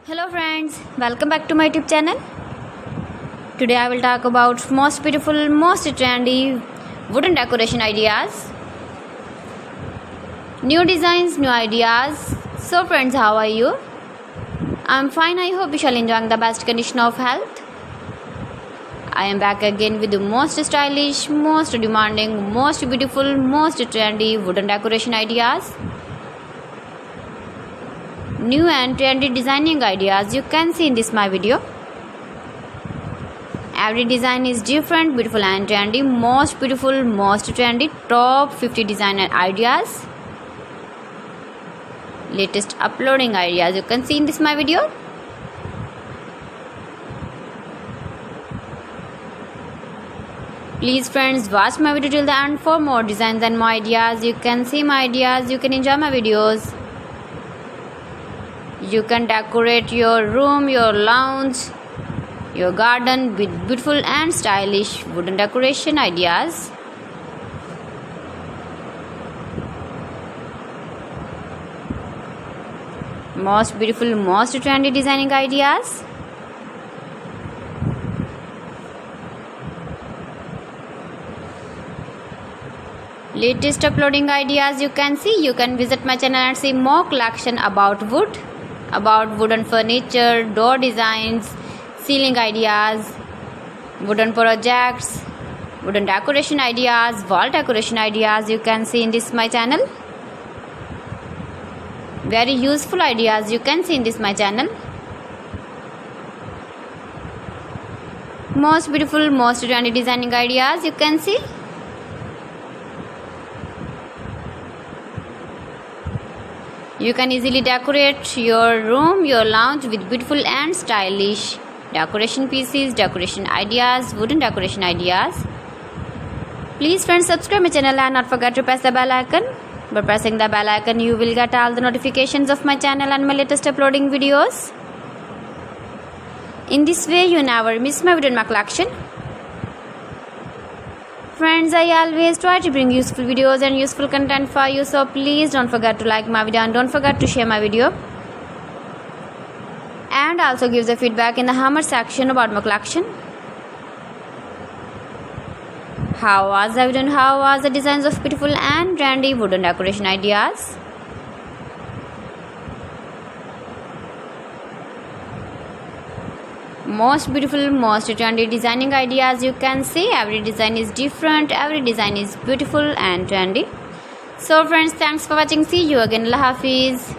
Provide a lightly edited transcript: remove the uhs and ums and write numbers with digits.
Hello friends, welcome back to my YouTube channel. Today I will talk about most beautiful, most trendy wooden decoration ideas. New designs, new ideas. So friends, how are you? I'm fine. I hope you shall enjoy the best condition of health. I am back again with the most stylish, most demanding, most beautiful, most trendy wooden decoration ideas. New and trendy designing ideas you can see in this my video. Every design is different, beautiful and trendy. Most beautiful, most trendy, top 50 designer ideas. Latest uploading ideas you can see in this my video. Please friends, watch my video till the end for more designs and more ideas. You can see my ideas, you can enjoy my videos. You can decorate your room, your lounge, your garden with beautiful and stylish wooden decoration ideas. Most beautiful, most trendy designing ideas. Latest uploading ideas you can see. You can visit my channel and see more collection about wood, about wooden furniture, door designs, ceiling ideas, wooden projects, wooden decoration ideas, wall decoration ideas you can see in this my channel. Very useful ideas you can see in this my channel. Most beautiful, most trendy designing ideas you can see. You can easily decorate your room, your lounge with beautiful and stylish decoration pieces, decoration ideas, wooden decoration ideas. Please friends, subscribe my channel and not forget to press the bell icon. By pressing the bell icon, you will get all the notifications of my channel and my latest uploading videos. In this way, you never miss my video in my collection. Friends, I always try to bring useful videos and useful content for you, so please don't forget to like my video and don't forget to share my video. And also give the feedback in the comment section about my collection. How was the video and how was the designs of beautiful and trendy wooden decoration ideas? Most beautiful, most trendy designing ideas you can see. Every design is different, every design is beautiful and trendy. So friends, thanks for watching. See you again. Allah Hafiz.